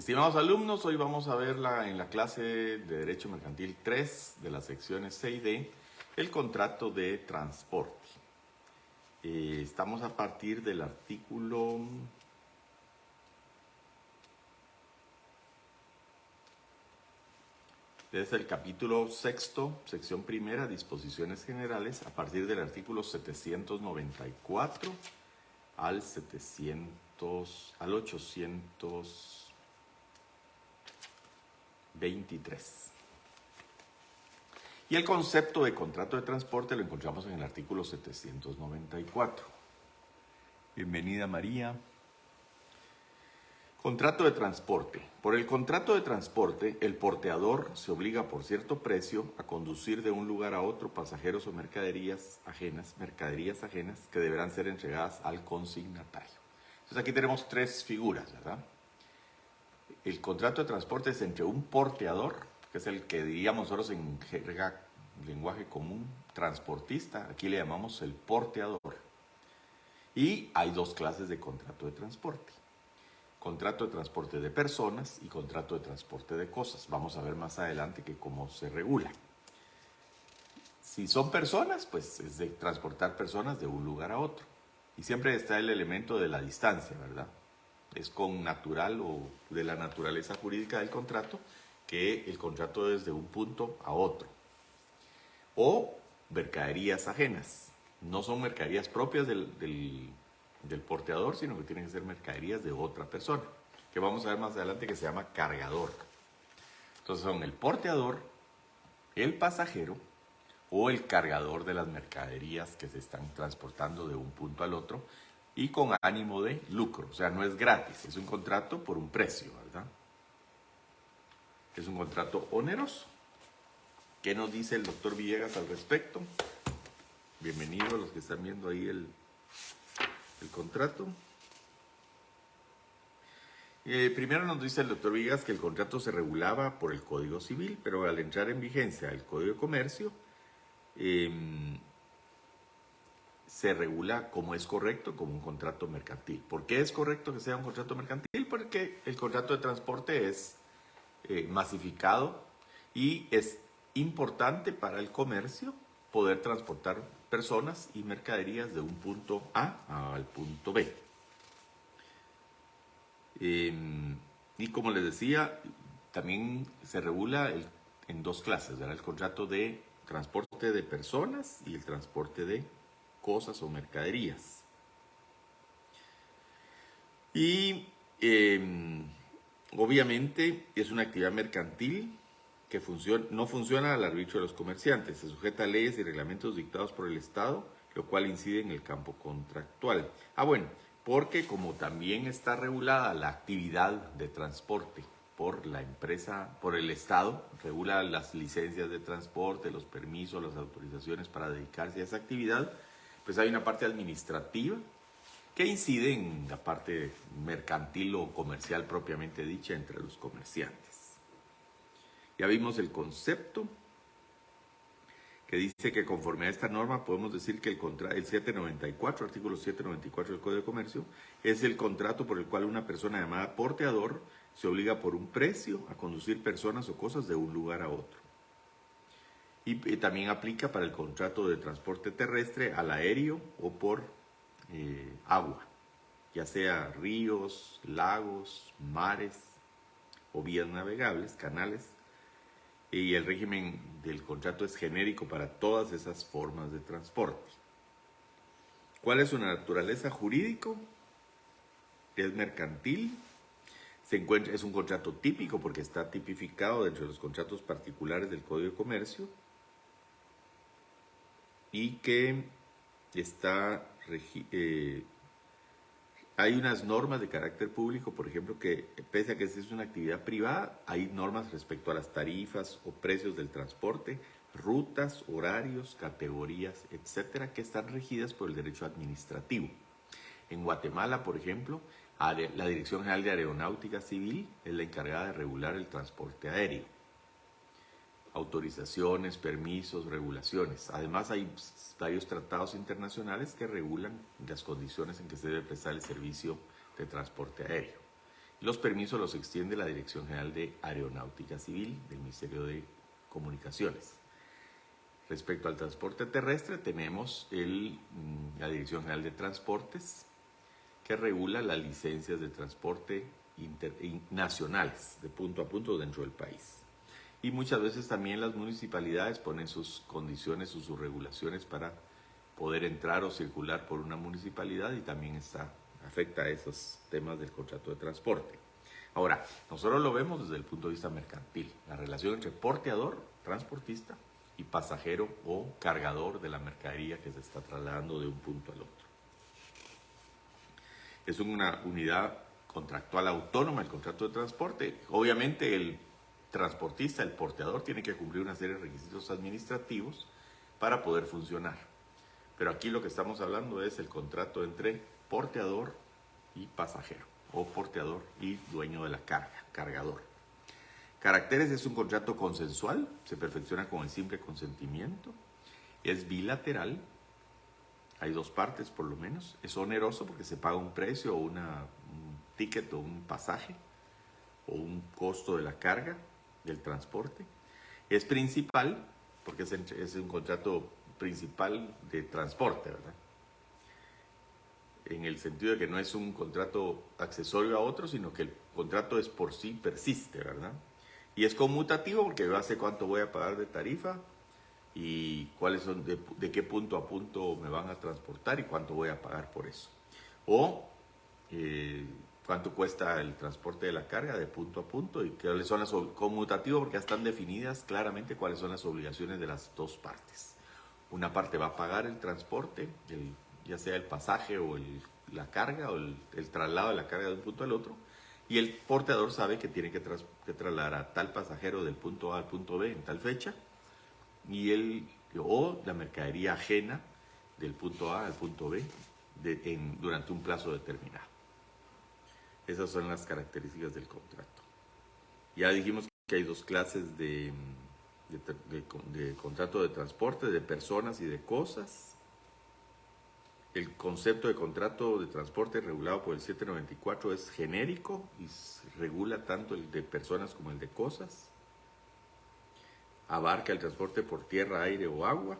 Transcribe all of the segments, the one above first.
Estimados alumnos, hoy vamos a ver en la clase de Derecho Mercantil 3 de las secciones C y D el contrato de transporte. Estamos a partir del artículo desde el capítulo sexto, sección primera, disposiciones generales, a partir del artículo 794 al 823. Y el concepto de contrato de transporte lo encontramos en el artículo 794. Bienvenida, María. Contrato de transporte. Por el contrato de transporte, el porteador se obliga por cierto precio a conducir de un lugar a otro pasajeros o mercaderías ajenas que deberán ser entregadas al consignatario. Entonces aquí tenemos tres figuras, ¿verdad? El contrato de transporte es entre un porteador, que es el que diríamos nosotros en lenguaje común, transportista, aquí le llamamos el porteador. Y hay dos clases de contrato de transporte. Contrato de transporte de personas y contrato de transporte de cosas. Vamos a ver más adelante que cómo se regula. Si son personas, pues es de transportar personas de un lugar a otro. Y siempre está el elemento de la distancia, ¿verdad? Es con natural o de la naturaleza jurídica del contrato que el contrato es de un punto a otro. O mercaderías ajenas. No son mercaderías propias del porteador, sino que tienen que ser mercaderías de otra persona, que vamos a ver más adelante, que se llama cargador. Entonces son el porteador, el pasajero o el cargador de las mercaderías que se están transportando de un punto al otro y con ánimo de lucro. O sea, no es gratis, es un contrato por un precio, ¿verdad? Es un contrato oneroso. ¿Qué nos dice el doctor Villegas al respecto? Bienvenidos los que están viendo ahí el contrato. Primero nos dice el doctor Villegas que el contrato se regulaba por el Código Civil, pero al entrar en vigencia el Código de Comercio, se regula como es correcto, como un contrato mercantil. ¿Por qué es correcto que sea un contrato mercantil? Porque el contrato de transporte es masificado y es importante para el comercio poder transportar personas y mercaderías de un punto A al punto B. Y como les decía, también se regula en dos clases, ¿verdad? El contrato de transporte de personas y el transporte de cosas o mercaderías. Y obviamente es una actividad mercantil que no funciona al arbitrio de los comerciantes, se sujeta a leyes y reglamentos dictados por el Estado, lo cual incide en el campo contractual. Bueno, porque como también está regulada la actividad de transporte por la empresa, por el Estado, regula las licencias de transporte, los permisos, las autorizaciones para dedicarse a esa actividad, pues hay una parte administrativa que incide en la parte mercantil o comercial propiamente dicha entre los comerciantes. Ya vimos el concepto que dice que conforme a esta norma podemos decir que el 794, artículo 794 del Código de Comercio, es el contrato por el cual una persona llamada porteador se obliga por un precio a conducir personas o cosas de un lugar a otro. Y también aplica para el contrato de transporte terrestre al aéreo o por agua, ya sea ríos, lagos, mares o vías navegables, canales. Y el régimen del contrato es genérico para todas esas formas de transporte. ¿Cuál es su naturaleza jurídico? Es mercantil. Es un contrato típico porque está tipificado dentro de los contratos particulares del Código de Comercio y que hay unas normas de carácter público, por ejemplo, que pese a que es una actividad privada, hay normas respecto a las tarifas o precios del transporte, rutas, horarios, categorías, etcétera, que están regidas por el derecho administrativo. En Guatemala, por ejemplo, la Dirección General de Aeronáutica Civil es la encargada de regular el transporte aéreo. Autorizaciones, permisos, regulaciones. Además hay varios tratados internacionales que regulan las condiciones en que se debe prestar el servicio de transporte aéreo. Los permisos los extiende la Dirección General de Aeronáutica Civil del Ministerio de Comunicaciones. Respecto al transporte terrestre, tenemos la Dirección General de Transportes, que regula las licencias de transporte nacionales de punto a punto dentro del país. Y muchas veces también las municipalidades ponen sus condiciones o sus regulaciones para poder entrar o circular por una municipalidad, y también afecta a esos temas del contrato de transporte. Ahora, nosotros lo vemos desde el punto de vista mercantil, la relación entre porteador, transportista, y pasajero o cargador de la mercadería que se está trasladando de un punto al otro. Es una unidad contractual autónoma el contrato de transporte. Obviamente el transportista, el porteador, tiene que cumplir una serie de requisitos administrativos para poder funcionar. Pero aquí lo que estamos hablando es el contrato entre porteador y pasajero, o porteador y dueño de la carga, cargador. Caracteres: es un contrato consensual, se perfecciona con el simple consentimiento, es bilateral, hay dos partes por lo menos, es oneroso porque se paga un precio o un ticket o un pasaje o un costo de la carga del transporte. Es principal porque es un contrato principal de transporte, ¿verdad? En el sentido de que no es un contrato accesorio a otro, sino que el contrato es por sí, persiste, ¿verdad? Y es conmutativo porque yo sé cuánto voy a pagar de tarifa y cuáles son de qué punto a punto me van a transportar y cuánto voy a pagar por eso. O cuánto cuesta el transporte de la carga de punto a punto, y cuáles son las conmutativas, porque ya están definidas claramente cuáles son las obligaciones de las dos partes. Una parte va a pagar el transporte, ya sea el pasaje o la carga o el traslado de la carga de un punto al otro, y el porteador sabe que tiene que trasladar a tal pasajero del punto A al punto B en tal fecha, o la mercadería ajena del punto A al punto B durante un plazo determinado. Esas son las características del contrato. Ya dijimos que hay dos clases de contrato de transporte, de personas y de cosas. El concepto de contrato de transporte regulado por el 794 es genérico y regula tanto el de personas como el de cosas. Abarca el transporte por tierra, aire o agua.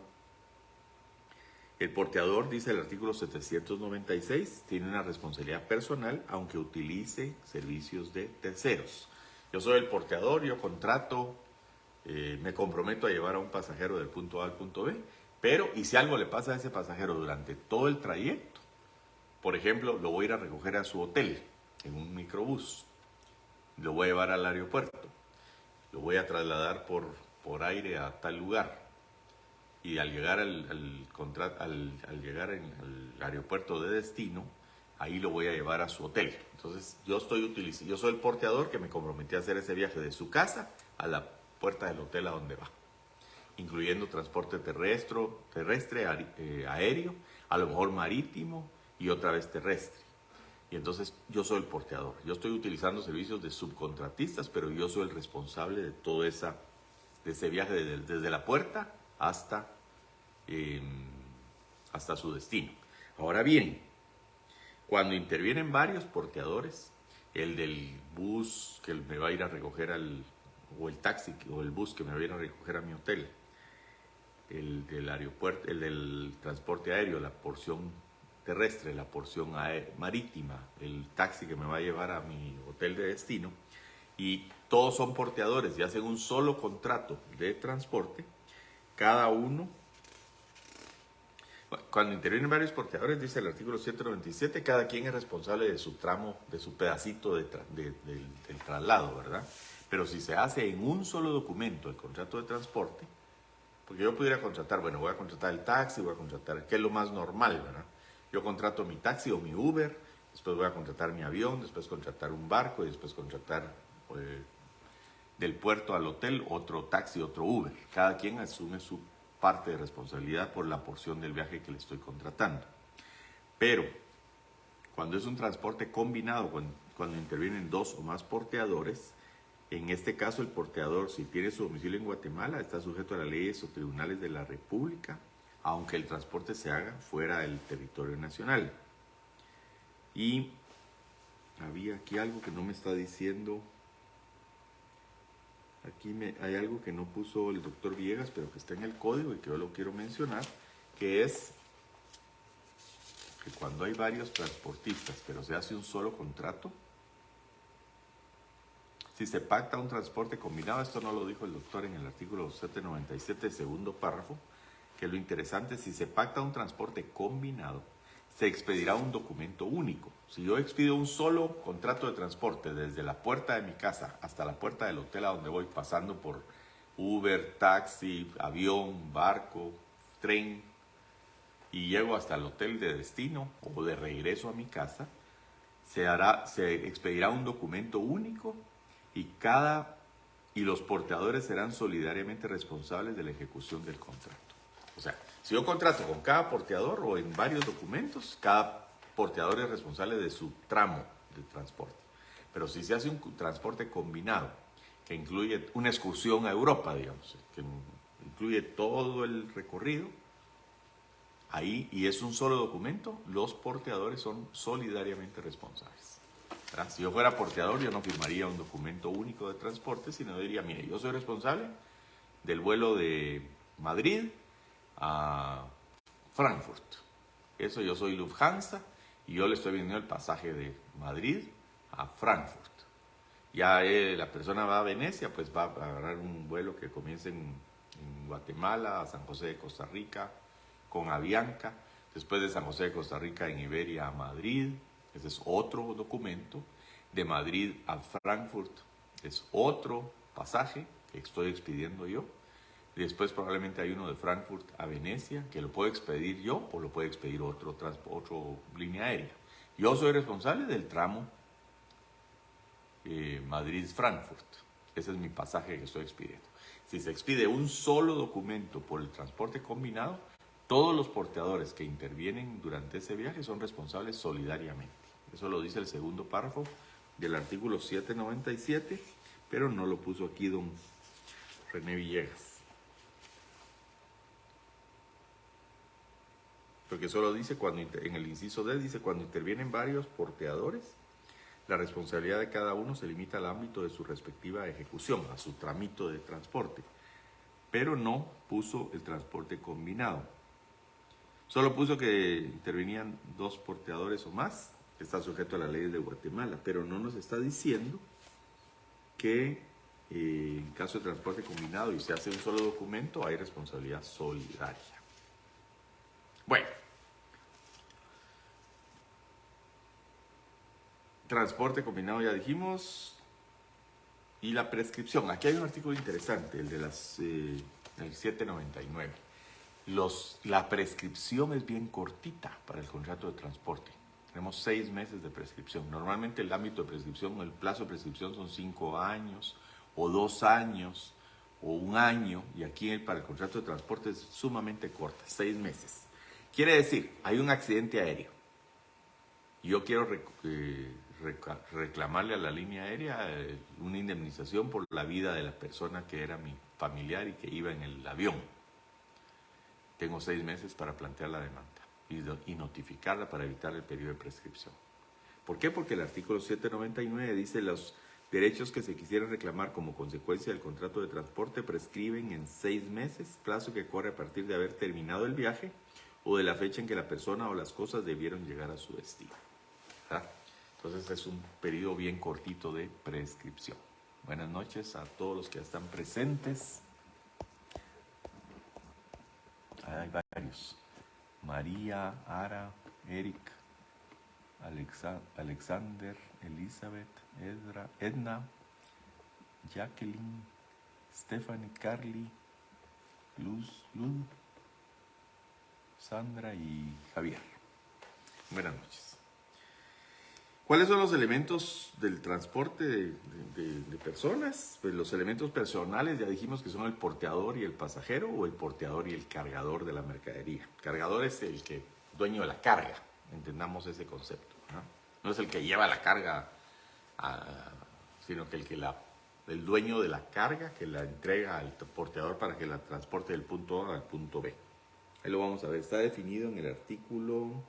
El porteador, dice el artículo 796, tiene una responsabilidad personal aunque utilice servicios de terceros. Yo soy el porteador, yo contrato, me comprometo a llevar a un pasajero del punto A al punto B, pero y si algo le pasa a ese pasajero durante todo el trayecto, por ejemplo, lo voy a ir a recoger a su hotel en un microbús, lo voy a llevar al aeropuerto, lo voy a trasladar por aire a tal lugar, y al llegar al aeropuerto de destino, ahí lo voy a llevar a su hotel. Entonces yo soy el porteador que me comprometí a hacer ese viaje de su casa a la puerta del hotel a donde va, incluyendo transporte terrestre, aéreo, a lo mejor marítimo y otra vez terrestre. Y entonces yo soy el porteador. Yo estoy utilizando servicios de subcontratistas, pero yo soy el responsable de todo de ese viaje desde la puerta hasta su destino. Ahora bien, cuando intervienen varios porteadores, el del bus que me va a ir a recoger o el taxi o el bus que me va a ir a recoger a mi hotel, el del aeropuerto, el del transporte aéreo, la porción terrestre, la porción marítima, el taxi que me va a llevar a mi hotel de destino, y todos son porteadores y hacen un solo contrato de transporte, cada uno. Cuando intervienen varios porteadores, dice el artículo 797, cada quien es responsable de su tramo, de su pedacito del traslado, ¿verdad? Pero si se hace en un solo documento el contrato de transporte, porque yo pudiera contratar, bueno, voy a contratar el taxi, voy a contratar, que es lo más normal, ¿verdad? Yo contrato mi taxi o mi Uber, después voy a contratar mi avión, después contratar un barco y después contratar del puerto al hotel otro taxi, otro Uber. Cada quien asume su parte de responsabilidad por la porción del viaje que le estoy contratando. Pero cuando es un transporte combinado, cuando intervienen dos o más porteadores, en este caso el porteador, si tiene su domicilio en Guatemala, está sujeto a las leyes o tribunales de la República, aunque el transporte se haga fuera del territorio nacional. Y Había aquí algo que no me está diciendo. Aquí hay algo que no puso el doctor Villegas, pero que está en el código y que yo lo quiero mencionar, que es que cuando hay varios transportistas, pero se hace un solo contrato, si se pacta un transporte combinado, esto no lo dijo el doctor en el artículo 797, segundo párrafo, que lo interesante es si se pacta un transporte combinado, se expedirá un documento único. Si yo expido un solo contrato de transporte desde la puerta de mi casa hasta la puerta del hotel a donde voy, pasando por Uber, taxi, avión, barco, tren, y llego hasta el hotel de destino o de regreso a mi casa, se expedirá un documento único y los porteadores serán solidariamente responsables de la ejecución del contrato. O sea, si yo contrato con cada porteador o en varios documentos, cada porteador es responsable de su tramo de transporte. Pero si se hace un transporte combinado, que incluye una excursión a Europa, digamos, que incluye todo el recorrido, ahí, y es un solo documento, los porteadores son solidariamente responsables. ¿Verdad? Si yo fuera porteador, yo no firmaría un documento único de transporte, sino diría, mire, yo soy responsable del vuelo de Madrid a Frankfurt. Eso, yo soy Lufthansa y yo le estoy vendiendo el pasaje de Madrid a Frankfurt. Ya la persona va a Venecia, pues va a agarrar un vuelo que comience en Guatemala, a San José de Costa Rica, con Avianca, después de San José de Costa Rica en Iberia a Madrid. Ese es otro documento. De Madrid a Frankfurt es otro pasaje que estoy expidiendo yo. Y después probablemente hay uno de Frankfurt a Venecia, que lo puedo expedir yo o lo puede expedir otro línea aérea. Yo soy responsable del tramo Madrid-Frankfurt. Ese es mi pasaje que estoy expidiendo. Si se expide un solo documento por el transporte combinado, todos los porteadores que intervienen durante ese viaje son responsables solidariamente. Eso lo dice el segundo párrafo del artículo 797, pero no lo puso aquí don René Villegas. Porque solo dice, en el inciso D dice, cuando intervienen varios porteadores, la responsabilidad de cada uno se limita al ámbito de su respectiva ejecución, a su tramito de transporte. Pero no puso el transporte combinado. Solo puso que intervenían 2 porteadores o más, que está sujeto a la ley de Guatemala, pero no nos está diciendo que en caso de transporte combinado y se hace un solo documento, hay responsabilidad solidaria. Bueno. Transporte combinado ya dijimos. Y la prescripción. Aquí hay un artículo interesante, el de del 799. La prescripción es bien cortita para el contrato de transporte. Tenemos 6 meses de prescripción. Normalmente el ámbito de prescripción, el plazo de prescripción son 5 años o 2 años o 1 año. Y aquí para el contrato de transporte es sumamente corta, 6 meses. Quiere decir, hay un accidente aéreo. Yo quiero reclamarle a la línea aérea una indemnización por la vida de la persona que era mi familiar y que iba en el avión. Tengo 6 meses para plantear la demanda y notificarla para evitar el periodo de prescripción. ¿Por qué? Porque el artículo 799 dice los derechos que se quisieran reclamar como consecuencia del contrato de transporte prescriben en 6 meses, plazo que corre a partir de haber terminado el viaje o de la fecha en que la persona o las cosas debieron llegar a su destino. ¿Verdad? Entonces es un periodo bien cortito de prescripción. Buenas noches a todos los que están presentes. Hay varios. María, Ara, Eric, Alexander, Elizabeth, Edna, Jacqueline, Stephanie, Carly, Luz, Sandra y Javier. Buenas noches. ¿Cuáles son los elementos del transporte de personas? Pues los elementos personales ya dijimos que son el porteador y el pasajero, o el porteador y el cargador de la mercadería. El cargador es el dueño de la carga, entendamos ese concepto, ¿no? No es el que lleva la carga, sino que el dueño de la carga que la entrega al porteador para que la transporte del punto A al punto B. Ahí lo vamos a ver, está definido en el artículo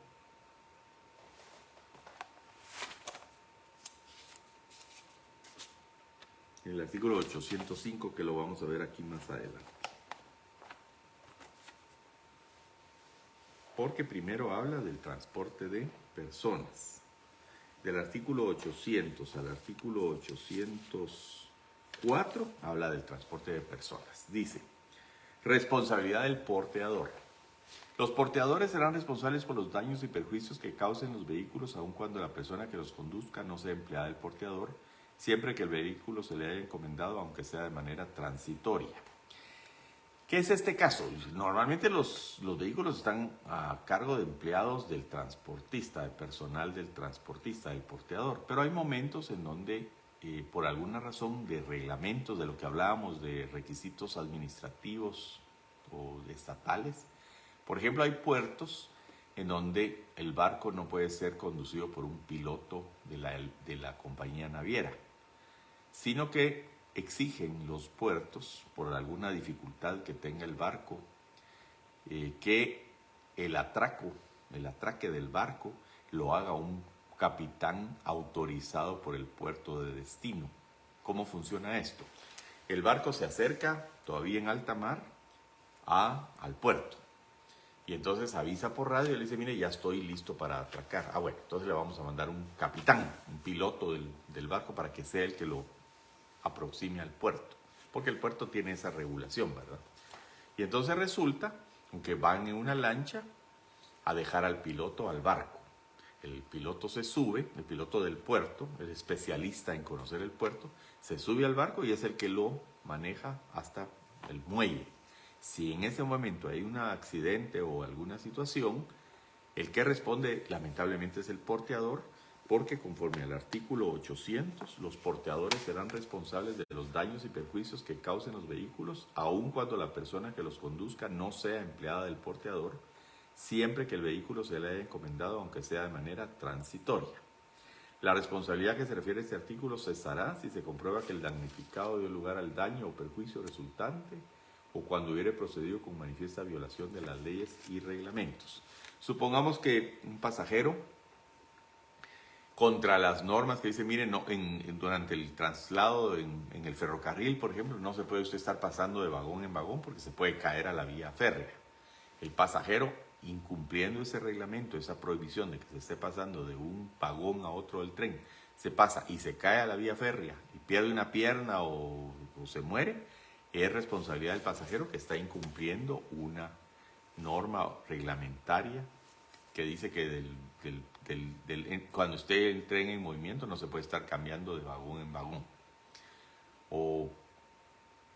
El artículo 805, que lo vamos a ver aquí más adelante. Porque primero habla del transporte de personas. Del artículo 800 al artículo 804 habla del transporte de personas. Dice, responsabilidad del porteador. Los porteadores serán responsables por los daños y perjuicios que causen los vehículos, aun cuando la persona que los conduzca no sea empleada del porteador, siempre que el vehículo se le haya encomendado, aunque sea de manera transitoria. ¿Qué es este caso? Normalmente los vehículos están a cargo de empleados del transportista, de personal del transportista, del porteador, pero hay momentos en donde, por alguna razón de reglamentos, de lo que hablábamos, de requisitos administrativos o estatales, por ejemplo, hay puertos en donde el barco no puede ser conducido por un piloto de la compañía naviera, sino que exigen los puertos, por alguna dificultad que tenga el barco, que el atraque del barco lo haga un capitán autorizado por el puerto de destino. ¿Cómo funciona esto? El barco se acerca, todavía en alta mar, al puerto. Y entonces avisa por radio y le dice, mire, ya estoy listo para atracar. Ah, bueno, entonces le vamos a mandar un capitán, un piloto del barco para que sea el que lo aproxime al puerto. Porque el puerto tiene esa regulación, ¿verdad? Y entonces resulta que van en una lancha a dejar al piloto al barco. El piloto se sube, el piloto del puerto, el especialista en conocer el puerto, se sube al barco y es el que lo maneja hasta el muelle. Si en ese momento hay un accidente o alguna situación, el que responde lamentablemente es el porteador, porque conforme al artículo 800, los porteadores serán responsables de los daños y perjuicios que causen los vehículos, aun cuando la persona que los conduzca no sea empleada del porteador, siempre que el vehículo se le haya encomendado, aunque sea de manera transitoria. La responsabilidad que se refiere a este artículo cesará si se comprueba que el damnificado dio lugar al daño o perjuicio resultante o cuando hubiere procedido con manifiesta violación de las leyes y reglamentos. Supongamos que un pasajero, contra las normas que dice, mire, no, durante el traslado en el ferrocarril, por ejemplo, no se puede usted estar pasando de vagón en vagón porque se puede caer a la vía férrea. El pasajero, incumpliendo ese reglamento, esa prohibición de que se esté pasando de un vagón a otro del tren, se pasa y se cae a la vía férrea y pierde una pierna o se muere, es responsabilidad del pasajero que está incumpliendo una norma reglamentaria que dice que cuando esté el tren en movimiento no se puede estar cambiando de vagón en vagón. O,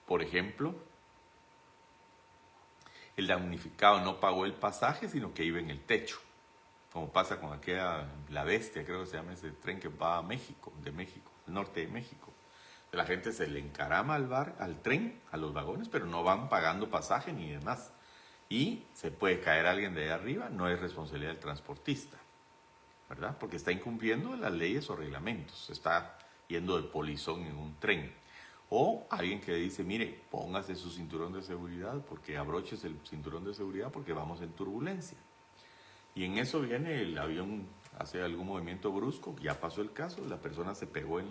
por ejemplo, el damnificado no pagó el pasaje, sino que iba en el techo, como pasa con aquella, La Bestia, creo que se llama ese tren que va a México, el norte de México. La gente se le encarama al tren, a los vagones, pero no van pagando pasaje ni demás. Y se puede caer alguien de ahí arriba, no es responsabilidad del transportista, ¿verdad? Porque está incumpliendo las leyes o reglamentos, está yendo de polizón en un tren. O alguien que dice, mire, póngase su cinturón de seguridad, porque abroches el cinturón de seguridad porque vamos en turbulencia. Y en eso viene el avión, hace algún movimiento brusco, ya pasó el caso, la persona se pegó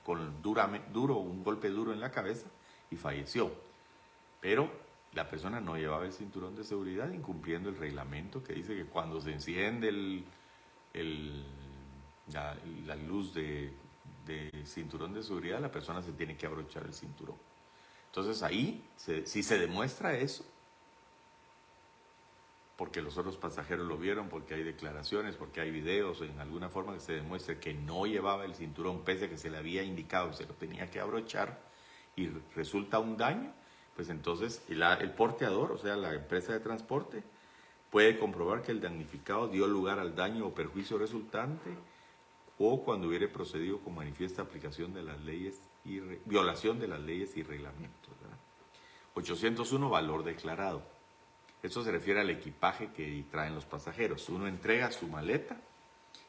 con un golpe duro en la cabeza y falleció. Pero la persona no llevaba el cinturón de seguridad, incumpliendo el reglamento que dice que cuando se enciende la luz de cinturón de seguridad, la persona se tiene que abrochar el cinturón. Entonces ahí, si se demuestra eso, porque los otros pasajeros lo vieron, porque hay declaraciones, porque hay videos, en alguna forma que se demuestre que no llevaba el cinturón, pese a que se le había indicado que se lo tenía que abrochar, y resulta un daño, pues entonces el porteador, o sea, la empresa de transporte, puede comprobar que el damnificado dio lugar al daño o perjuicio resultante, o cuando hubiere procedido con manifiesta aplicación de las leyes y violación de las leyes y reglamentos, ¿verdad? 801, valor declarado. Esto se refiere al equipaje que traen los pasajeros. Uno entrega su maleta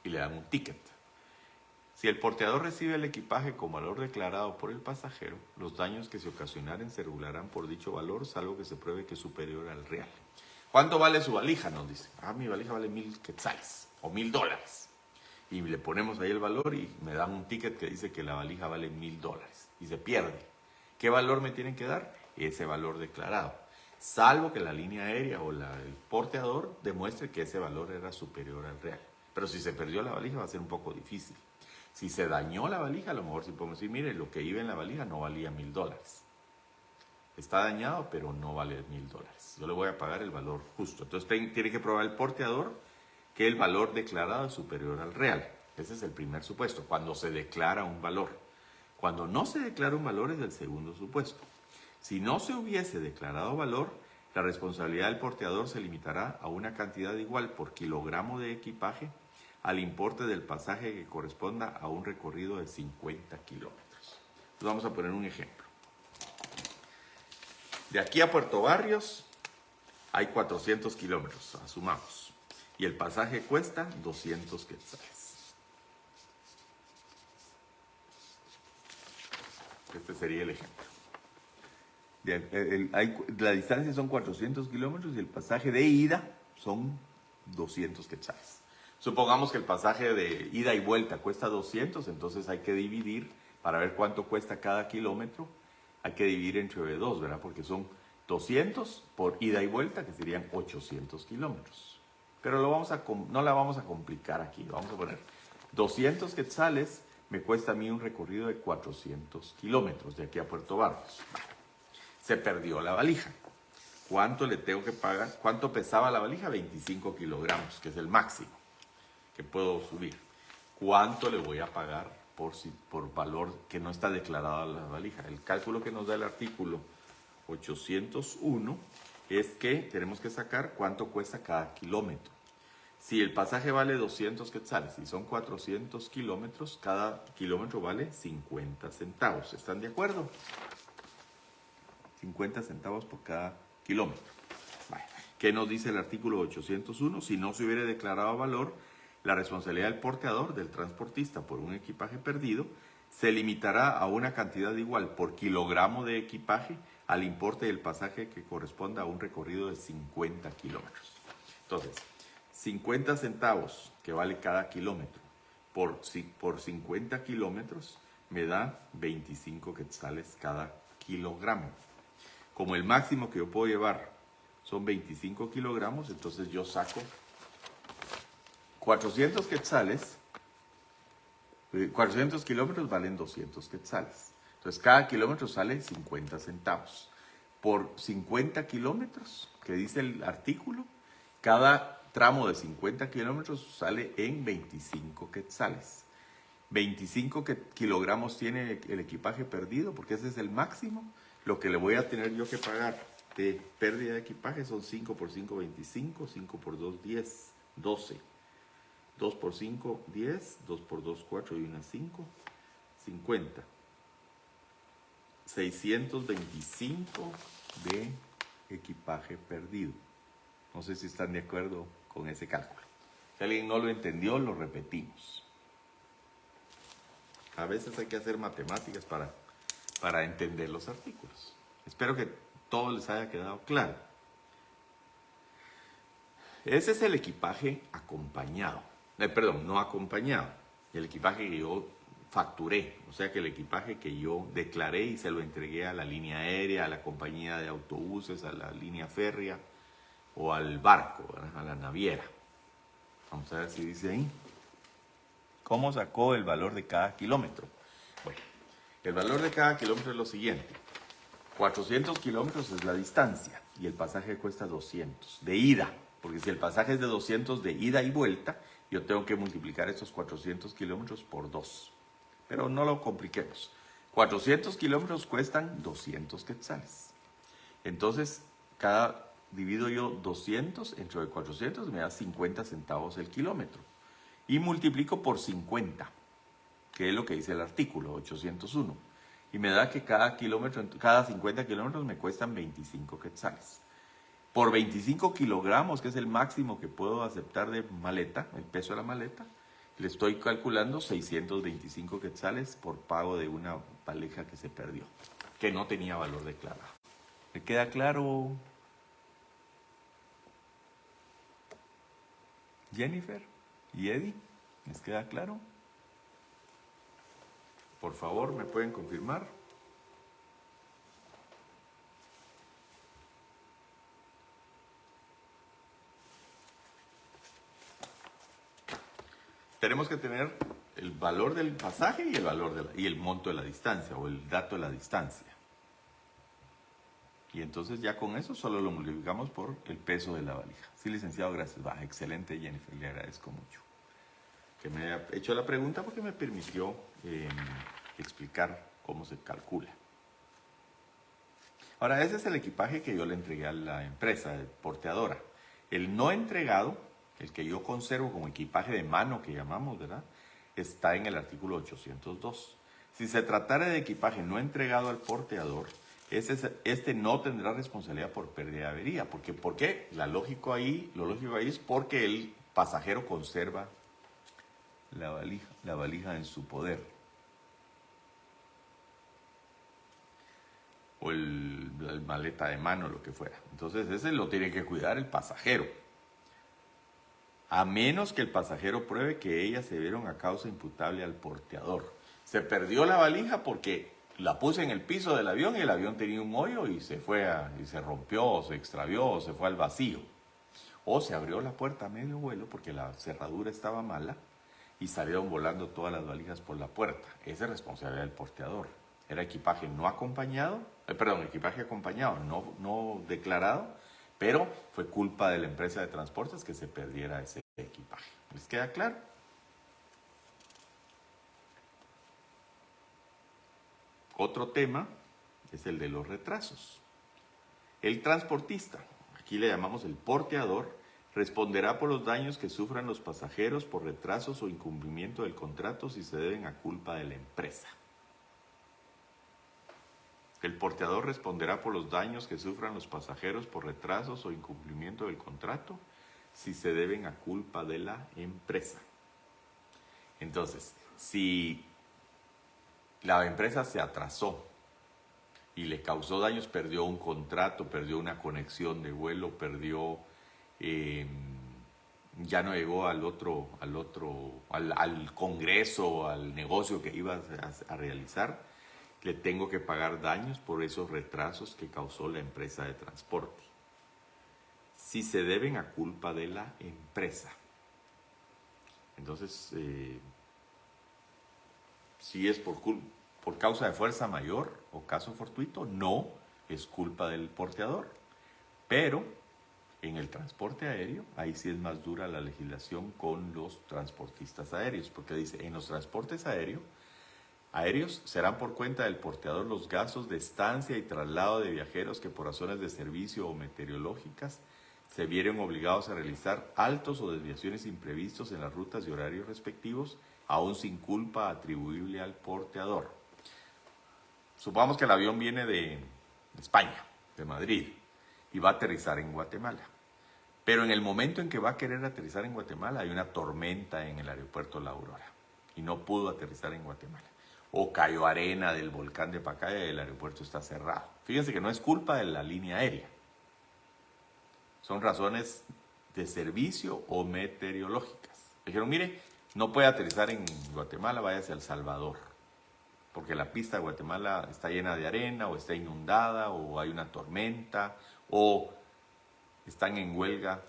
y le dan un ticket. Si el porteador recibe el equipaje con valor declarado por el pasajero, los daños que se ocasionaren se regularán por dicho valor, salvo que se pruebe que es superior al real. ¿Cuánto vale su valija? Nos dice. Mi valija vale 1,000 quetzales o $1,000. Y le ponemos ahí el valor y me dan un ticket que dice que la valija vale $1000 y se pierde. ¿Qué valor me tienen que dar? Ese valor declarado. Salvo que la línea aérea o el porteador demuestre que ese valor era superior al real. Pero si se perdió la valija va a ser un poco difícil. Si se dañó la valija, a lo mejor sí podemos decir, mire, lo que iba en la valija no valía $1000. Está dañado, pero no vale $1000. Yo le voy a pagar el valor justo. Entonces tiene que probar el porteador que el valor declarado es superior al real. Ese es el primer supuesto, cuando se declara un valor. Cuando no se declara un valor es el segundo supuesto. Si no se hubiese declarado valor, la responsabilidad del porteador se limitará a una cantidad igual por kilogramo de equipaje al importe del pasaje que corresponda a un recorrido de 50 kilómetros. Entonces vamos a poner un ejemplo. De aquí a Puerto Barrios hay 400 kilómetros, asumamos, y el pasaje cuesta 200 quetzales. Este sería el ejemplo. La distancia son 400 kilómetros y el pasaje de ida son 200 quetzales. Supongamos que el pasaje de ida y vuelta cuesta 200, entonces hay que dividir, para ver cuánto cuesta cada kilómetro, hay que dividir entre 2, ¿verdad? Porque son 200 por ida y vuelta, que serían 800 kilómetros. Pero no la vamos a complicar aquí. Vamos a poner 200 quetzales me cuesta a mí un recorrido de 400 kilómetros de aquí a Puerto Barrios. Se perdió la valija. ¿Cuánto le tengo que pagar? ¿Cuánto pesaba la valija? 25 kilogramos, que es el máximo que puedo subir. ¿Cuánto le voy a pagar por valor que no está declarado a la valija? El cálculo que nos da el artículo 801 es que tenemos que sacar cuánto cuesta cada kilómetro. Si el pasaje vale 200 quetzales y son 400 kilómetros, cada kilómetro vale 50 centavos. ¿Están de acuerdo? 50 centavos por cada kilómetro. Vale. ¿Qué nos dice el artículo 801? Si no se hubiera declarado valor, la responsabilidad del porteador, del transportista, por un equipaje perdido, se limitará a una cantidad igual por kilogramo de equipaje al importe del pasaje que corresponda a un recorrido de 50 kilómetros. Entonces, 50 centavos que vale cada kilómetro por 50 kilómetros me da 25 quetzales cada kilogramo. Como el máximo que yo puedo llevar son 25 kilogramos, entonces yo saco 400 quetzales, 400 kilómetros valen 200 quetzales. Entonces cada kilómetro sale 50 centavos. Por 50 kilómetros, que dice el artículo, cada tramo de 50 kilómetros sale en 25 quetzales. 25 kilogramos tiene el equipaje perdido, porque ese es el máximo. Lo que le voy a tener yo que pagar de pérdida de equipaje son 5 por 5, 25, 5 por 2, 10, 12. 2 por 5, 10, 2 por 2, 4 y una 5, 50. 625 de equipaje perdido. No sé si están de acuerdo con ese cálculo. Si alguien no lo entendió, lo repetimos. A veces hay que hacer matemáticas para entender los artículos. Espero que todo les haya quedado claro. Ese es el equipaje acompañado. Perdón, no acompañado. El equipaje que yo facturé. O sea que el equipaje que yo declaré y se lo entregué a la línea aérea, a la compañía de autobuses, a la línea férrea o al barco, ¿verdad? A la naviera. Vamos a ver si dice ahí. ¿Cómo sacó el valor de cada kilómetro? Bueno, el valor de cada kilómetro es lo siguiente. 400 kilómetros es la distancia y el pasaje cuesta 200 de ida. Porque si el pasaje es de 200 de ida y vuelta, yo tengo que multiplicar estos 400 kilómetros por 2. Pero no lo compliquemos. 400 kilómetros cuestan 200 quetzales. Entonces, divido yo 200 entre 400, me da 50 centavos el kilómetro. Y multiplico por 50, que es lo que dice el artículo 801. Y me da que cada 50 kilómetros me cuestan 25 quetzales. Por 25 kilogramos, que es el máximo que puedo aceptar de maleta, el peso de la maleta, le estoy calculando 625 quetzales por pago de una valija que se perdió, que no tenía valor declarado. ¿Me queda claro, Jennifer y Eddie? ¿Les queda claro? Por favor, ¿me pueden confirmar? Tenemos que tener el valor del pasaje y el valor y el monto de la distancia o el dato de la distancia. Y entonces ya con eso solo lo multiplicamos por el peso de la valija. Sí, licenciado, gracias. Va, excelente, Jennifer, le agradezco mucho que me haya hecho la pregunta porque me permitió explicar cómo se calcula. Ahora, ese es el equipaje que yo le entregué a la empresa porteadora. El no entregado, el que yo conservo como equipaje de mano que llamamos, ¿verdad?, está en el artículo 802. Si se tratara de equipaje no entregado al porteador, este no tendrá responsabilidad por pérdida de avería. ¿Por qué? Lo lógico ahí es porque el pasajero conserva la valija en su poder. O la maleta de mano, lo que fuera. Entonces ese lo tiene que cuidar el pasajero. A menos que el pasajero pruebe que ellas se dieron a causa imputable al porteador. Se perdió la valija porque la puse en el piso del avión y el avión tenía un hoyo y se rompió, o se extravió, o se fue al vacío. O se abrió la puerta a medio vuelo porque la cerradura estaba mala y salieron volando todas las valijas por la puerta. Esa es responsabilidad del porteador. Era equipaje no acompañado, equipaje acompañado, no declarado, pero fue culpa de la empresa de transportes que se perdiera ese equipaje. ¿Les queda claro? Otro tema es el de los retrasos. El transportista, aquí le llamamos el porteador, responderá por los daños que sufran los pasajeros por retrasos o incumplimiento del contrato si se deben a culpa de la empresa. El porteador responderá por los daños que sufran los pasajeros por retrasos o incumplimiento del contrato si se deben a culpa de la empresa. Entonces, si la empresa se atrasó y le causó daños, perdió un contrato, perdió una conexión de vuelo, ya no llegó al congreso, al negocio que iba a realizar, le tengo que pagar daños por esos retrasos que causó la empresa de transporte. Si se deben a culpa de la empresa. Entonces, si es por causa de fuerza mayor o caso fortuito, no es culpa del porteador. Pero en el transporte aéreo, ahí sí es más dura la legislación con los transportistas aéreos, porque dice, en los transportes aéreos serán por cuenta del porteador los gastos de estancia y traslado de viajeros que por razones de servicio o meteorológicas se vieron obligados a realizar altos o desviaciones imprevistos en las rutas y horarios respectivos, aún sin culpa atribuible al porteador. Supongamos que el avión viene de España, de Madrid, y va a aterrizar en Guatemala. Pero en el momento en que va a querer aterrizar en Guatemala hay una tormenta en el aeropuerto La Aurora y no pudo aterrizar en Guatemala. O cayó arena del volcán de Pacaya y el aeropuerto está cerrado. Fíjense que no es culpa de la línea aérea. Son razones de servicio o meteorológicas. Dijeron, mire, no puede aterrizar en Guatemala, váyase a El Salvador. Porque la pista de Guatemala está llena de arena, o está inundada, o hay una tormenta, o están en huelga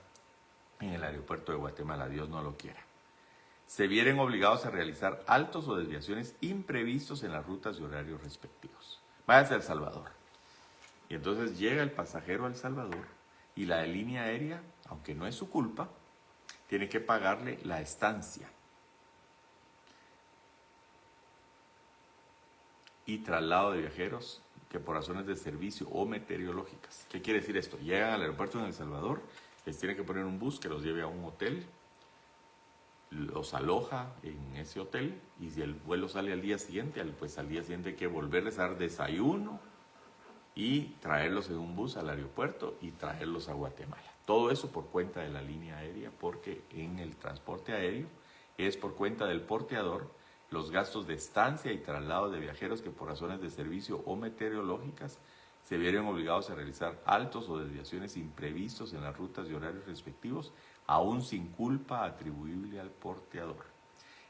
en el aeropuerto de Guatemala, Dios no lo quiera. Se vieron obligados a realizar altos o desviaciones imprevistos en las rutas y horarios respectivos. Váyase a El Salvador. Y entonces llega el pasajero a El Salvador y la línea aérea, aunque no es su culpa, tiene que pagarle la estancia y traslado de viajeros que por razones de servicio o meteorológicas. ¿Qué quiere decir esto? Llegan al aeropuerto en El Salvador, les tiene que poner un bus que los lleve a un hotel, los aloja en ese hotel y si el vuelo sale al día siguiente, pues al día siguiente hay que volverles a dar desayuno y traerlos en un bus al aeropuerto y traerlos a Guatemala. Todo eso por cuenta de la línea aérea, porque en el transporte aéreo es por cuenta del porteador los gastos de estancia y traslado de viajeros que por razones de servicio o meteorológicas se vieron obligados a realizar altos o desviaciones imprevistos en las rutas y horarios respectivos, aún sin culpa atribuible al porteador.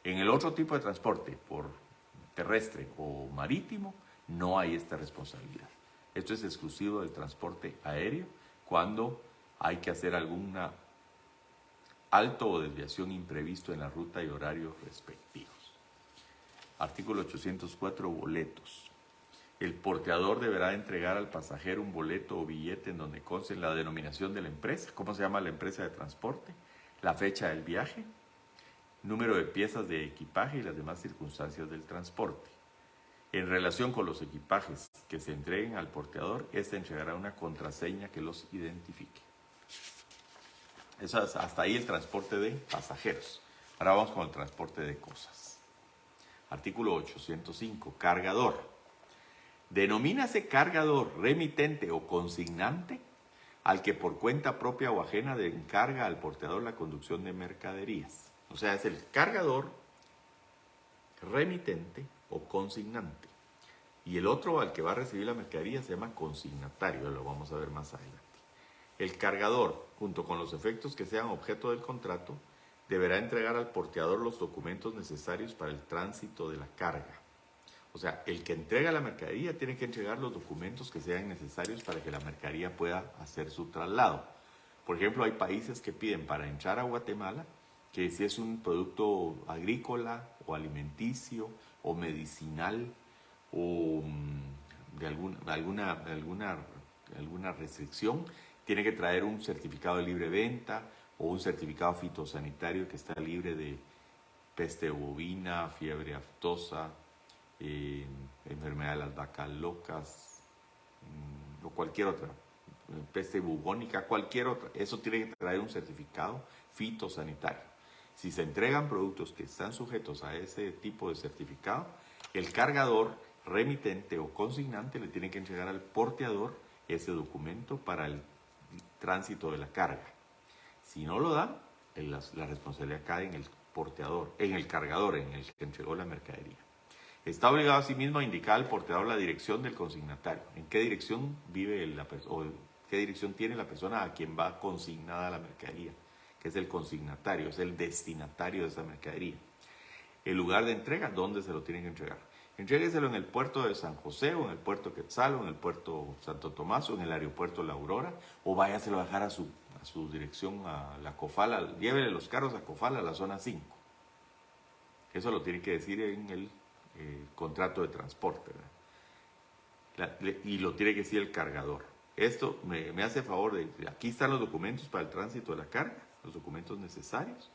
En el otro tipo de transporte, por terrestre o marítimo, no hay esta responsabilidad. Esto es exclusivo del transporte aéreo cuando hay que hacer alguna alto o desviación imprevisto en la ruta y horarios respectivos. Artículo 804, boletos. El porteador deberá entregar al pasajero un boleto o billete en donde conste la denominación de la empresa, cómo se llama la empresa de transporte, la fecha del viaje, número de piezas de equipaje y las demás circunstancias del transporte. En relación con los equipajes que se entreguen al porteador, éste entregará una contraseña que los identifique. Eso es hasta ahí el transporte de pasajeros. Ahora vamos con el transporte de cosas. Artículo 805, cargador. Denomínase cargador, remitente o consignante al que por cuenta propia o ajena encarga al porteador la conducción de mercaderías. O sea, es el cargador, remitente o consignante. Y el otro al que va a recibir la mercadería se llama consignatario, lo vamos a ver más adelante. El cargador, junto con los efectos que sean objeto del contrato, deberá entregar al porteador los documentos necesarios para el tránsito de la carga. O sea, el que entrega la mercadería tiene que entregar los documentos que sean necesarios para que la mercadería pueda hacer su traslado. Por ejemplo, hay países que piden para entrar a Guatemala que si es un producto agrícola o alimenticio o medicinal o de alguna restricción, tiene que traer un certificado de libre venta o un certificado fitosanitario que está libre de peste bovina, fiebre aftosa, enfermedad de las vacas locas o cualquier otra, peste bubónica, cualquier otra. Eso tiene que traer un certificado fitosanitario. Si se entregan productos que están sujetos a ese tipo de certificado, el cargador, remitente o consignante le tiene que entregar al porteador ese documento para el tránsito de la carga. Si no lo dan, la responsabilidad cae en el porteador, en el cargador, en el que entregó la mercadería. Está obligado asimismo a indicar al porteador la dirección del consignatario, en qué dirección vive o qué dirección tiene la persona a quien va consignada la mercadería, que es el consignatario, es el destinatario de esa mercadería. El lugar de entrega, ¿dónde se lo tienen que entregar? Entrégueselo en el puerto de San José, o en el puerto Quetzal, o en el puerto Santo Tomás, o en el aeropuerto La Aurora, o váyaselo a dejar a su dirección a la Cofala, llévele los carros a Cofala, a la zona 5. Eso lo tiene que decir en el contrato de transporte, y lo tiene que decir el cargador. Esto me hace favor de, aquí están los documentos para el tránsito de la carga, los documentos necesarios,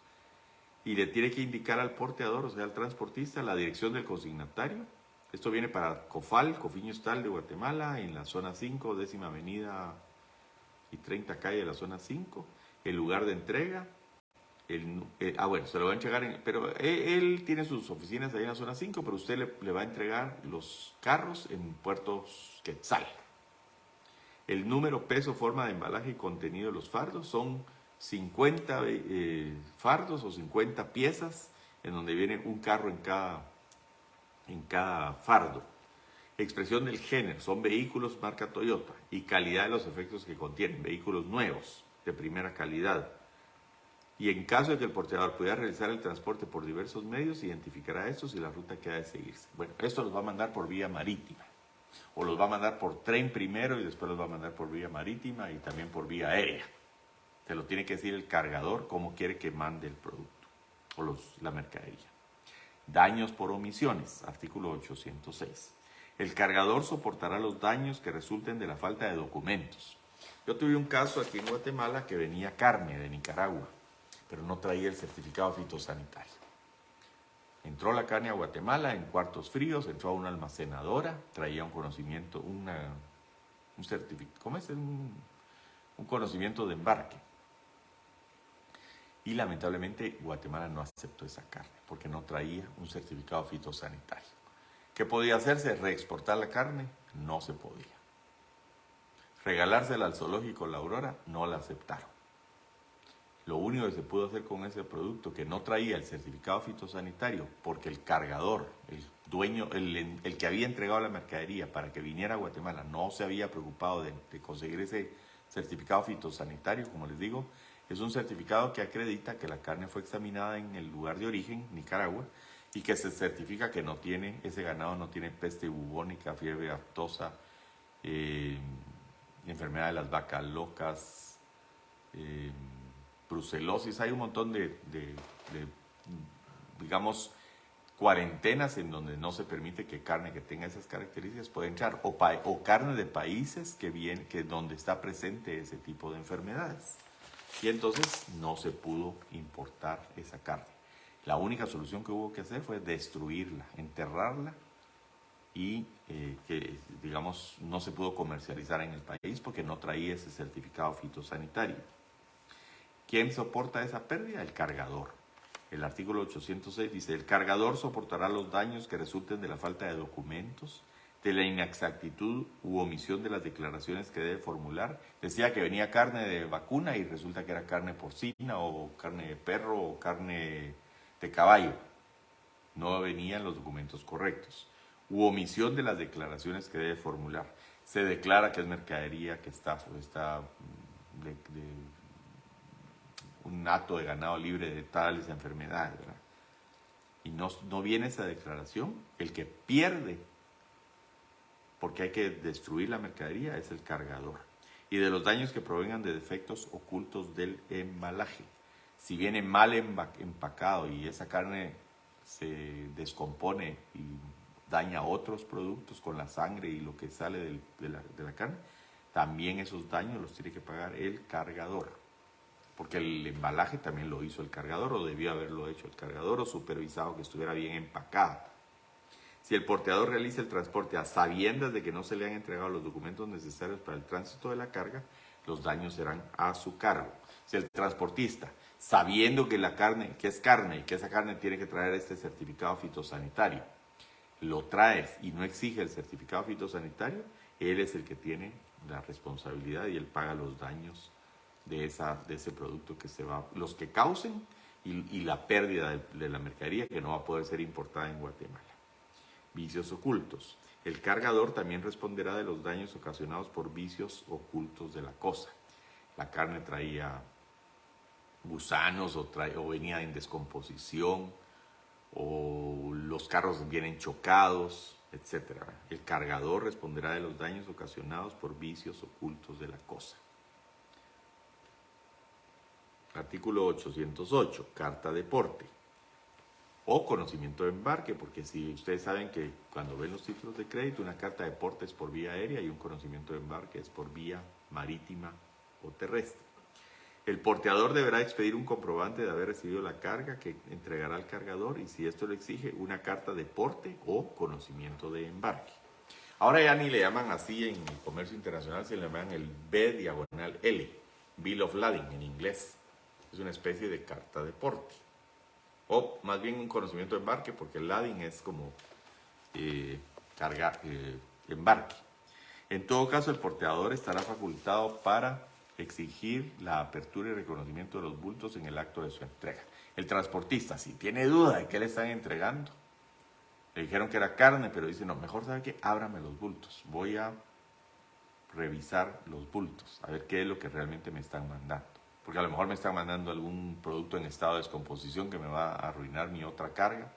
y le tiene que indicar al porteador, o sea, al transportista, la dirección del consignatario. Esto viene para COFAL, Cofiño Tal de Guatemala, en la zona 5, 10ª avenida y 30 calle de la zona 5, el lugar de entrega. Bueno, se lo va a entregar, pero él tiene sus oficinas ahí en la zona 5, pero usted le va a entregar los carros en puertos Quetzal. El número, peso, forma de embalaje y contenido de los fardos son 50 fardos o 50 piezas, en donde viene un carro en cada fardo. Expresión del género, son vehículos marca Toyota, y calidad de los efectos que contienen, vehículos nuevos, de primera calidad. Y en caso de que el porteador pudiera realizar el transporte por diversos medios, identificará estos y la ruta que ha de seguirse. Bueno, esto los va a mandar por vía marítima, o los va a mandar por tren primero y después los va a mandar por vía marítima y también por vía aérea. Te lo tiene que decir el cargador cómo quiere que mande el producto o la mercadería. Daños por omisiones, artículo 806. El cargador soportará los daños que resulten de la falta de documentos. Yo tuve un caso aquí en Guatemala que venía carne de Nicaragua, pero no traía el certificado fitosanitario. Entró la carne a Guatemala en cuartos fríos, entró a una almacenadora, traía un conocimiento, un certificado, ¿cómo es? Un conocimiento de embarque. Y lamentablemente Guatemala no aceptó esa carne porque no traía un certificado fitosanitario. ¿Qué podía hacerse? ¿Reexportar la carne? No se podía. ¿Regalársela al zoológico La Aurora? No la aceptaron. Lo único que se pudo hacer con ese producto que no traía el certificado fitosanitario, porque el cargador, el dueño, el que había entregado la mercadería para que viniera a Guatemala, no se había preocupado de conseguir ese certificado fitosanitario, como les digo, Es un certificado que acredita que la carne fue examinada en el lugar de origen, Nicaragua, y que se certifica que no tiene, ese ganado no tiene peste bubónica, fiebre aftosa, enfermedad de las vacas locas, brucelosis. Hay un montón de digamos, cuarentenas en donde no se permite que carne que tenga esas características pueda entrar, o carne de países que donde está presente ese tipo de enfermedades. Y entonces no se pudo importar esa carne. La única solución que hubo que hacer fue destruirla, enterrarla, y que, digamos, no se pudo comercializar en el país porque no traía ese certificado fitosanitario. ¿Quién soporta esa pérdida? El cargador. El artículo 806 dice: el cargador soportará los daños que resulten de la falta de documentos, de la inexactitud u omisión de las declaraciones que debe formular. Decía que venía carne de vacuna y resulta que era carne porcina o carne de perro o carne de caballo. No venían los documentos correctos. U omisión de las declaraciones que debe formular. Se declara que es mercadería que está de un hato de ganado libre de tales enfermedades, ¿verdad? Y no viene esa declaración. El que pierde, porque hay que destruir la mercadería, es el cargador. Y de los daños que provengan de defectos ocultos del embalaje. Si viene mal empacado y esa carne se descompone y daña otros productos con la sangre y lo que sale de la carne, también esos daños los tiene que pagar el cargador. Porque el embalaje también lo hizo el cargador, o debió haberlo hecho el cargador, o supervisado que estuviera bien empacado. Si el porteador realiza el transporte a sabiendas de que no se le han entregado los documentos necesarios para el tránsito de la carga, los daños serán a su cargo. Si el transportista, sabiendo que la carne, que es carne y que esa carne tiene que traer este certificado fitosanitario, lo trae y no exige el certificado fitosanitario, él es el que tiene la responsabilidad y él paga los daños de ese producto que se va, los que causen y la pérdida de la mercadería que no va a poder ser importada en Guatemala. Vicios ocultos. El cargador también responderá de los daños ocasionados por vicios ocultos de la cosa. La carne traía gusanos o venía en descomposición, o los carros vienen chocados, etc. El cargador responderá de los daños ocasionados por vicios ocultos de la cosa. Artículo 808, carta de porte o conocimiento de embarque, porque si ustedes saben que cuando ven los títulos de crédito, una carta de porte es por vía aérea y un conocimiento de embarque es por vía marítima o terrestre. El porteador deberá expedir un comprobante de haber recibido la carga que entregará al cargador, y si esto lo exige, una carta de porte o conocimiento de embarque. Ahora ya ni le llaman así en el comercio internacional, se le llaman el B/L, Bill of Lading en inglés. Es una especie de carta de porte, o más bien un conocimiento de embarque, porque el lading es como embarque. En todo caso, el porteador estará facultado para exigir la apertura y reconocimiento de los bultos en el acto de su entrega. El transportista, si tiene duda de qué le están entregando, le dijeron que era carne, pero dice, no, mejor sabe que ábrame los bultos, voy a revisar los bultos, a ver qué es lo que realmente me están mandando. Porque a lo mejor me están mandando algún producto en estado de descomposición que me va a arruinar mi otra carga,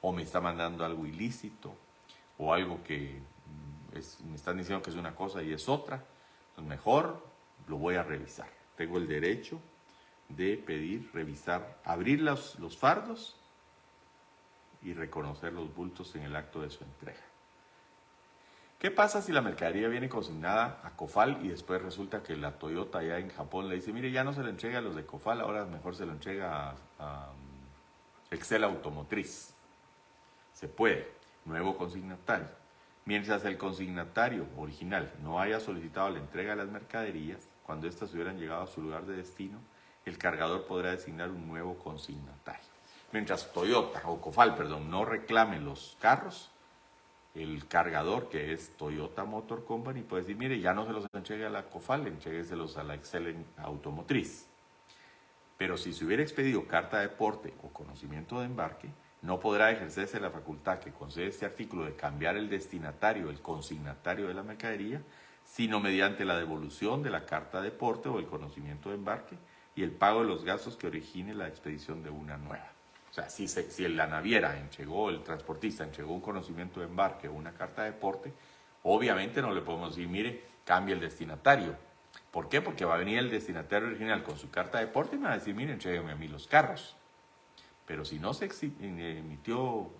o me está mandando algo ilícito, o algo que me están diciendo que es una cosa y es otra. Entonces mejor lo voy a revisar. Tengo el derecho de pedir, revisar, abrir los fardos y reconocer los bultos en el acto de su entrega. ¿Qué pasa si la mercadería viene consignada a Cofal y después resulta que la Toyota allá en Japón le dice, mire, ya no se le entrega a los de Cofal, ahora mejor se lo entrega a Excel Automotriz? Se puede. Nuevo consignatario. Mientras el consignatario original no haya solicitado la entrega de las mercaderías, cuando éstas hubieran llegado a su lugar de destino, el cargador podrá designar un nuevo consignatario. Mientras Toyota o Cofal, no reclame los carros, el cargador, que es Toyota Motor Company, puede decir, mire, ya no se los entregue a la Cofal, entrégueselos a la Excel Automotriz. Pero si se hubiera expedido carta de porte o conocimiento de embarque, no podrá ejercerse la facultad que concede este artículo de cambiar el destinatario, el consignatario de la mercadería, sino mediante la devolución de la carta de porte o el conocimiento de embarque, y el pago de los gastos que origine la expedición de una nueva. O sea, si la naviera entregó, el transportista entregó un conocimiento de embarque o una carta de porte, obviamente no le podemos decir, mire, cambia el destinatario. ¿Por qué? Porque va a venir el destinatario original con su carta de porte y me va a decir, mire, entrégueme a mí los carros. Pero si no se emitió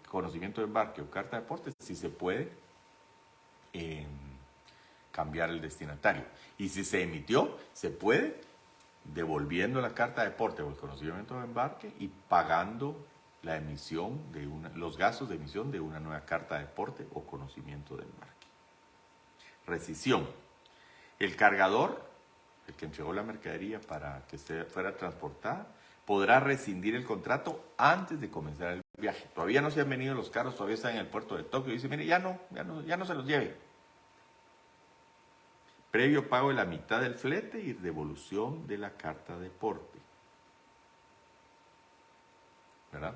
conocimiento de embarque o carta de porte, sí se puede cambiar el destinatario. Y si se emitió, se puede devolviendo la carta de porte o el conocimiento de embarque y pagando la emisión los gastos de emisión de una nueva carta de porte o conocimiento de embarque. Rescisión. El cargador, el que entregó la mercadería para que fuera transportada, podrá rescindir el contrato antes de comenzar el viaje. Todavía no se han venido los carros, todavía están en el puerto de Tokio y dice, mire, ya no se los lleve. Previo pago de la mitad del flete y devolución de la carta de porte. ¿Verdad?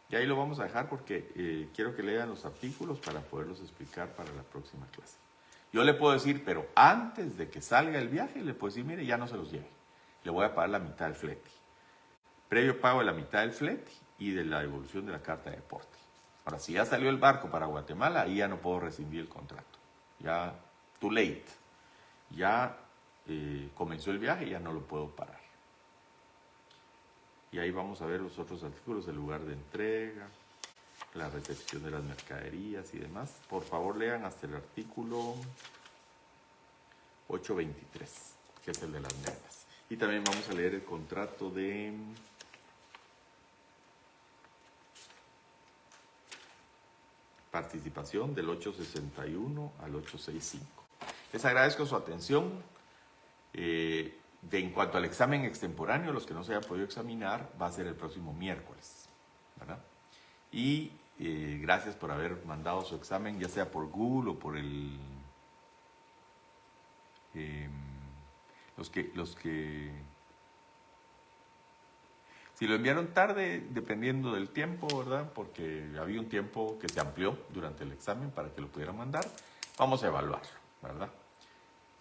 Y ahí lo vamos a dejar porque quiero que lean los artículos para poderlos explicar para la próxima clase. Yo le puedo decir, pero antes de que salga el viaje, le puedo decir, mire, ya no se los lleve. Le voy a pagar la mitad del flete. Previo pago de la mitad del flete y de la devolución de la carta de porte. Ahora, si ya salió el barco para Guatemala, ahí ya no puedo rescindir el contrato. Ya, too late. Ya comenzó el viaje y ya no lo puedo parar. Y ahí vamos a ver los otros artículos, el lugar de entrega, la recepción de las mercaderías y demás. Por favor, lean hasta el artículo 823, que es el de las negras. Y también vamos a leer el contrato de participación del 861 al 865. Les agradezco su atención. En cuanto al examen extemporáneo, los que no se hayan podido examinar, va a ser el próximo miércoles, ¿verdad? Y gracias por haber mandado su examen, ya sea por Google o por los que si lo enviaron tarde, dependiendo del tiempo, ¿verdad? Porque había un tiempo que se amplió durante el examen para que lo pudieran mandar, vamos a evaluarlo, ¿verdad?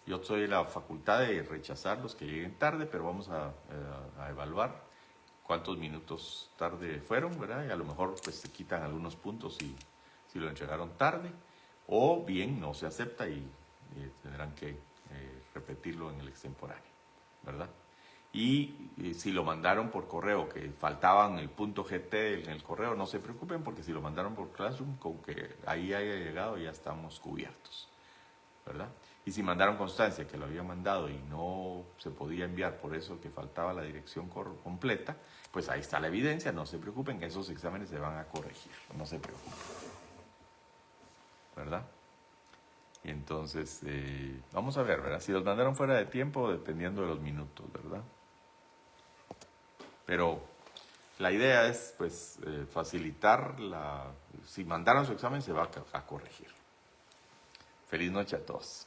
Yo soy la facultad de rechazar los que lleguen tarde, pero vamos a evaluar cuántos minutos tarde fueron, ¿verdad? Y a lo mejor pues se quitan algunos puntos si lo entregaron tarde, o bien no se acepta y tendrán que repetirlo en el extemporáneo, ¿verdad? Y si lo mandaron por correo, que faltaban el punto GT en el correo, no se preocupen, porque si lo mandaron por Classroom, con que ahí haya llegado ya estamos cubiertos, ¿verdad? Y si mandaron constancia que lo había mandado y no se podía enviar por eso que faltaba la dirección completa, pues ahí está la evidencia, no se preocupen, que esos exámenes se van a corregir, no se preocupen, ¿verdad? Y entonces, vamos a ver, ¿verdad? Si los mandaron fuera de tiempo, dependiendo de los minutos, ¿verdad? Pero la idea es, pues, facilitar si mandaron su examen, se va a corregir. Feliz noche a todos.